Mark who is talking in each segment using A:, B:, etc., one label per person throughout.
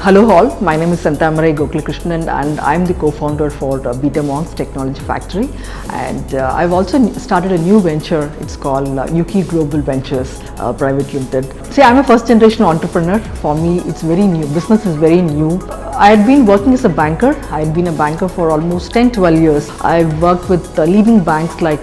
A: Hello all, my name is Senthamarai Gokulakrishnan and I'm the co-founder for Betamonks Technology Factory, and I've also started a new venture. It's called Yuki Global Ventures Private Limited. See, I'm a first generation entrepreneur. For me, it's very new. Business is very new. I had been working as a banker. I had been a banker for almost 10-12 years. I've worked with leading banks like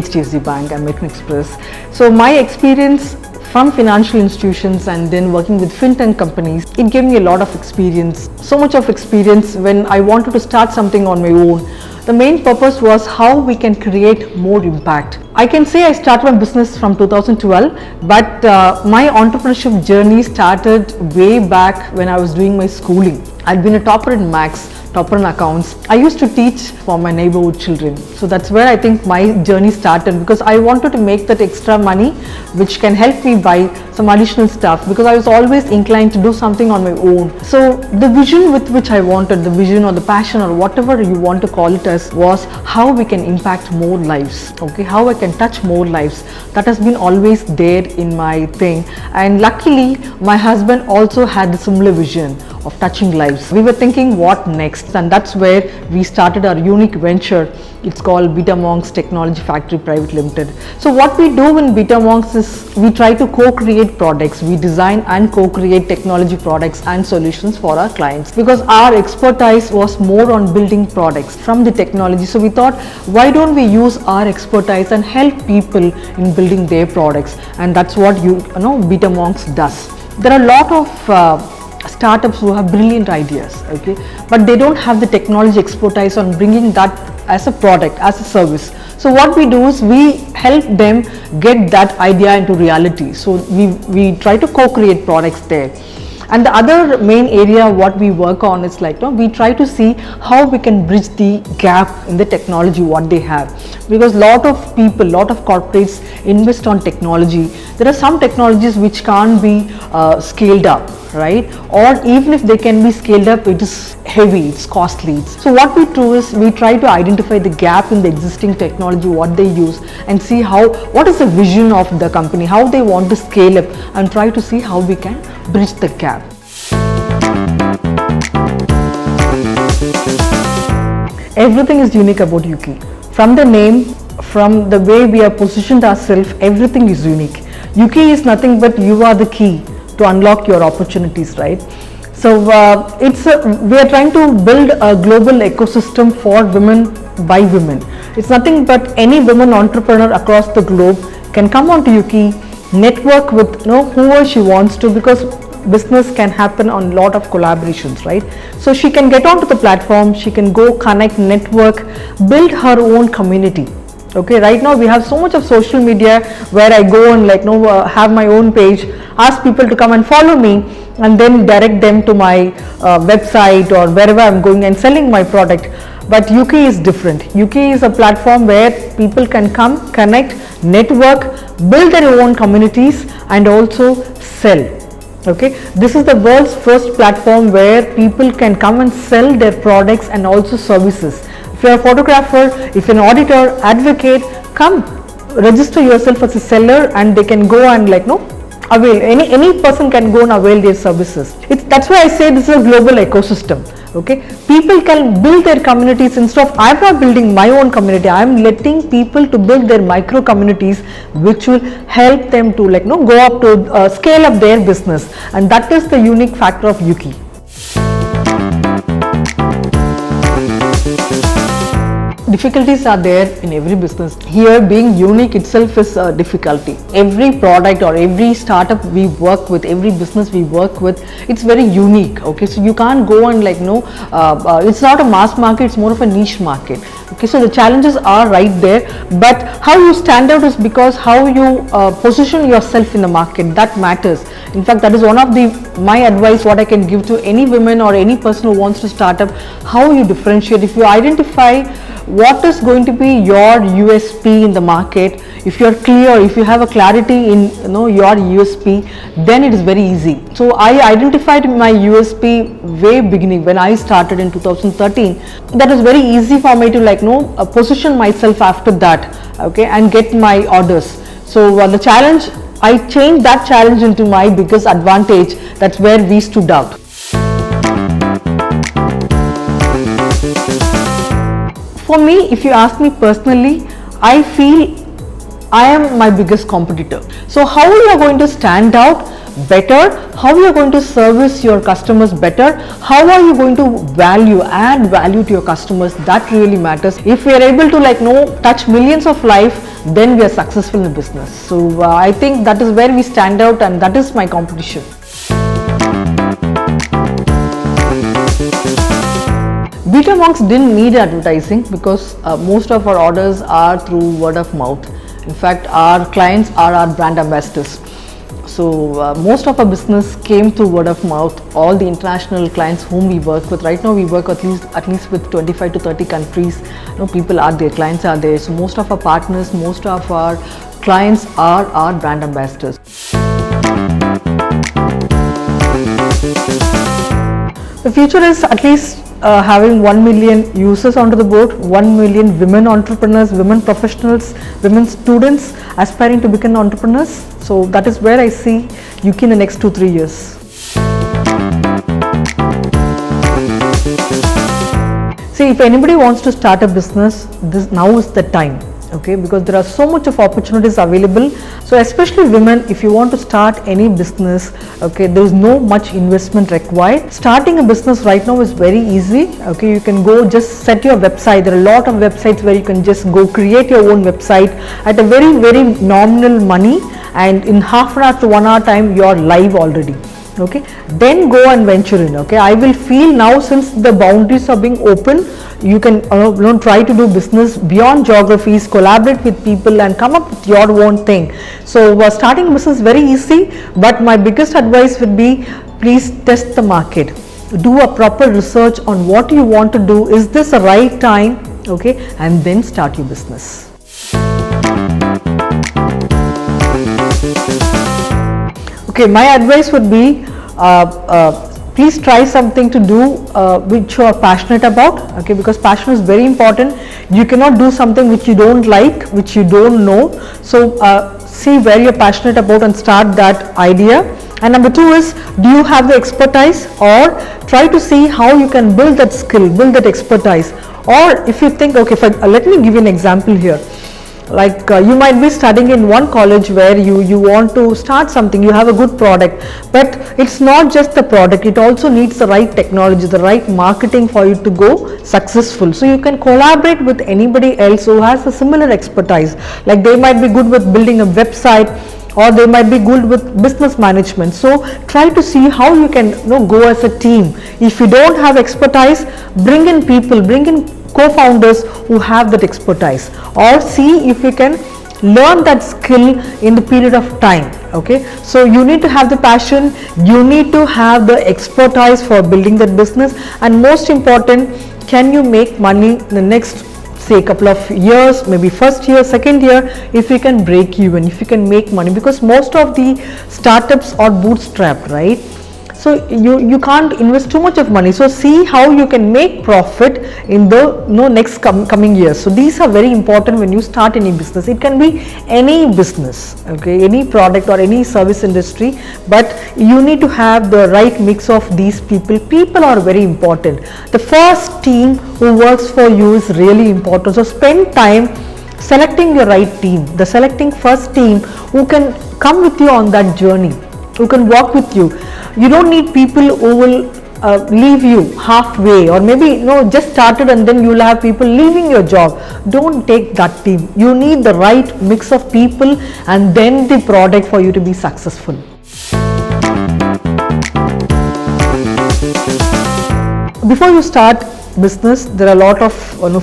A: HDFC Bank, American Express. So my experience from financial institutions and then working with fintech companies, it gave me a lot of experience. So much of experience when I wanted to start something on my own. The main purpose was how we can create more impact. I can say I started my business from 2012, but my entrepreneurship journey started way back when I was doing my schooling. I'd been a topper in Maths, topper in accounts. I used to teach for my neighborhood children. So that's where I think my journey started, because I wanted to make that extra money which can help me buy some additional stuff, because I was always inclined to do something on my own. So the vision with which I wanted, the vision or the passion or whatever you want to call it as, was how we can impact more lives, okay, how I can touch more lives. That has been always there in my thing, and luckily my husband also had the similar vision of touching lives. We were thinking what next, and that's where we started our unique venture. It's called Betamonks Technology Factory Private Limited. So what we do in Betamonks is we try to co-create products. We design and co-create technology products and solutions for our clients, because our expertise was more on building products from the technology. So we thought, why don't we use our expertise and help people in building their products? And that's what Betamonks does. There are a lot of startups who have brilliant ideas, okay, but they don't have the technology expertise on bringing that as a product, as a service. So what we do is we help them get that idea into reality. So we try to co-create products there. And the other main area what we work on is we try to see how we can bridge the gap in the technology what they have, because lot of people, lot of corporates invest on technology. There are some technologies which can't be scaled up, right? Or even if they can be scaled up, it is heavy, it's costly. So what we do is we try to identify the gap in the existing technology what they use, and see what is the vision of the company, how they want to scale up, and try to see how we can bridge the gap. Everything is unique about Yuki. From the name, from the way we have positioned ourselves, everything is unique. Yuki is nothing but you are the key to unlock your opportunities, right? So we are trying to build a global ecosystem for women by women. It's nothing but any woman entrepreneur across the globe can come onto Yuki, network with whoever she wants to, because business can happen on a lot of collaborations, right? So she can get onto the platform, she can go connect, network, build her own community. Okay, right now we have so much of social media where I go and have my own page, ask people to come and follow me, and then direct them to my website or wherever I'm going and selling my product. But Yuki is different. Yuki is a platform where people can come, connect, network, build their own communities, and also sell. Okay, this is the world's first platform where people can come and sell their products and also services. If you're a photographer, if you're an auditor, advocate, come register yourself as a seller, and they can go and avail. Any person can go and avail their services. That's why I say this is a global ecosystem. Okay, people can build their communities. Instead of I'm not building my own community, I'm letting people to build their micro communities, which will help them to go up to scale up their business, and that is the unique factor of Yuki. Difficulties are there in every business. Here, being unique itself is a difficulty. Every product or every startup we work with, every business we work with, it's very unique. Okay, so you can't go and it's not a mass market, it's more of a niche market. Okay, so the challenges are right there, but how you stand out is because how you position yourself in the market, that matters. In fact, that is one of my advice what I can give to any woman or any person who wants to start up. How you differentiate, if you identify what is going to be your USP in the market, if you're clear, if you have a clarity in your USP, then it is very easy. So I identified my USP way beginning when I started in 2013. That was very easy for me to position myself after that, okay, and get my orders. So the challenge, I changed that challenge into my biggest advantage. That's where we stood out. For me, if you ask me personally, I feel I am my biggest competitor. So how you are going to stand out better, how you are going to service your customers better, how are you going to add value to your customers, that really matters. If we are able to touch millions of lives, then we are successful in business. So I think that is where we stand out, and that is my competition. Betamonks didn't need advertising because most of our orders are through word of mouth. In fact, our clients are our brand ambassadors. So most of our business came through word of mouth. All the international clients whom we work with, right now we work at least with 25 to 30 countries. People are there, clients are there. So most of our partners, most of our clients are our brand ambassadors. The future is at least having 1 million users onto the board, 1 million women entrepreneurs, women professionals, women students aspiring to become entrepreneurs. So that is where I see UK in the next 2-3 years. See, if anybody wants to start a business, now is the time. Okay, because there are so much of opportunities available. So especially women, if you want to start any business, okay, there is no much investment required. Starting a business right now is very easy. Okay, you can go just set your website. There are a lot of websites where you can just go create your own website at a very nominal money, and in half an hour to 1 hour time you are live already. Okay, then go and venture in. Okay, I will feel now, since the boundaries are being open, you can try to do business beyond geographies, collaborate with people and come up with your own thing. So starting business is very easy, but my biggest advice would be, please test the market. Do a proper research on what you want to do. Is this the right time? Okay, and then start your business. Okay, my advice would be, please try something to do which you are passionate about. Okay, because passion is very important. You cannot do something which you don't like, which you don't know. So see where you're passionate about and start that idea. And number 2 is, do you have the expertise, or try to see how you can build that skill, build that expertise. Or if you think, okay, let me give you an example here. Like you might be studying in one college where you want to start something, you have a good product, but it's not just the product, it also needs the right technology, the right marketing for you to go successful. So you can collaborate with anybody else who has a similar expertise. Like they might be good with building a website, or they might be good with business management. So try to see how you can go as a team. If you don't have expertise, bring in people, bring in co-founders who have that expertise, or see if you can learn that skill in the period of time. Okay, so you need to have the passion, you need to have the expertise for building that business, and most important, can you make money in the next, say, couple of years, maybe first year, second year, if you can break even, if you can make money, because most of the startups are bootstrapped, right? So you can't invest too much of money. So see how you can make profit in the next coming years. So these are very important when you start any business. It can be any business, okay, any product or any service industry, but you need to have the right mix of these people. People are very important. The first team who works for you is really important. So spend time selecting your right team, the selecting first team who can come with you on that journey, who can walk with you. You don't need people who will leave you halfway, or maybe just started and then you'll have people leaving your job. Don't take that team. You need the right mix of people and then the product for you to be successful. Before you start business, there are a lot of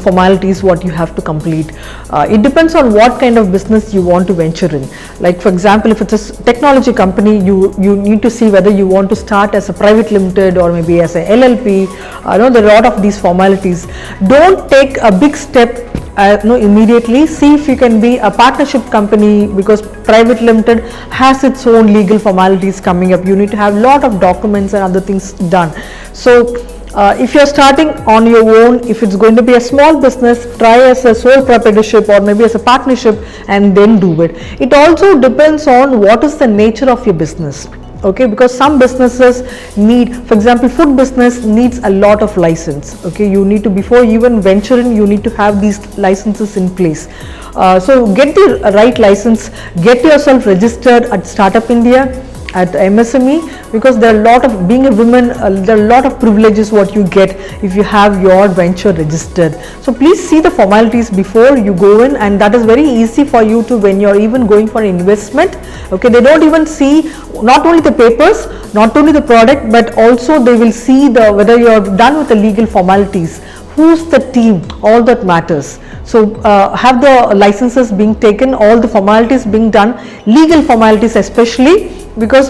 A: formalities what you have to complete. It depends on what kind of business you want to venture in. Like for example, if it's a technology company, you need to see whether you want to start as a private limited or maybe as a LLP. There are a lot of these formalities. Don't take a big step immediately. See if you can be a partnership company, because private limited has its own legal formalities coming up. You need to have a lot of documents and other things done. So if you're starting on your own, if it's going to be a small business, try as a sole proprietorship or maybe as a partnership and then do it. It also depends on what is the nature of your business.
B: okay, because some businesses need, for example, food business needs a lot of license, okay. You need to, before even venturing, you need to have these licenses in place. So get the right license, get yourself registered at Startup India, at MSME, because there are a lot of, being a woman, there are a lot of privileges what you get if you have your venture registered. So please see the formalities before you go in, and that is very easy for you to, when you're even going for an investment, okay. They don't even see not only the papers, not only the product, but also they will see the, whether you're done with the legal formalities, who's the team, all that matters. So have the licenses being taken, all the formalities being done, legal formalities especially, because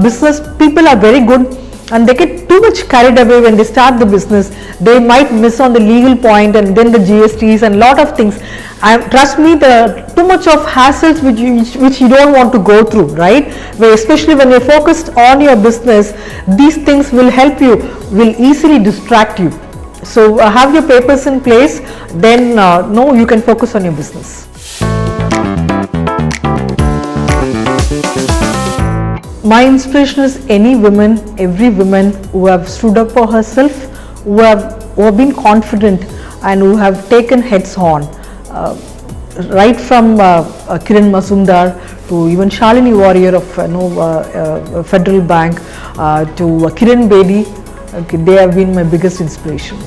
B: business people are very good and they get too much carried away when they start the business. They might miss on the legal point, and then the GSTs and lot of things. Trust me, the too much of hassles which you don't want to go through, right? Especially when you're focused on your business, these things will help you, will easily distract you. So have your papers in place, then no, you can focus on your business. My inspiration is any woman, every woman who have stood up for herself, who have been confident, and who have taken heads on. Right from Kiran Mazumdar to even Shalini Warrior of Federal Bank to Kiran Bedi, they have been my biggest inspiration.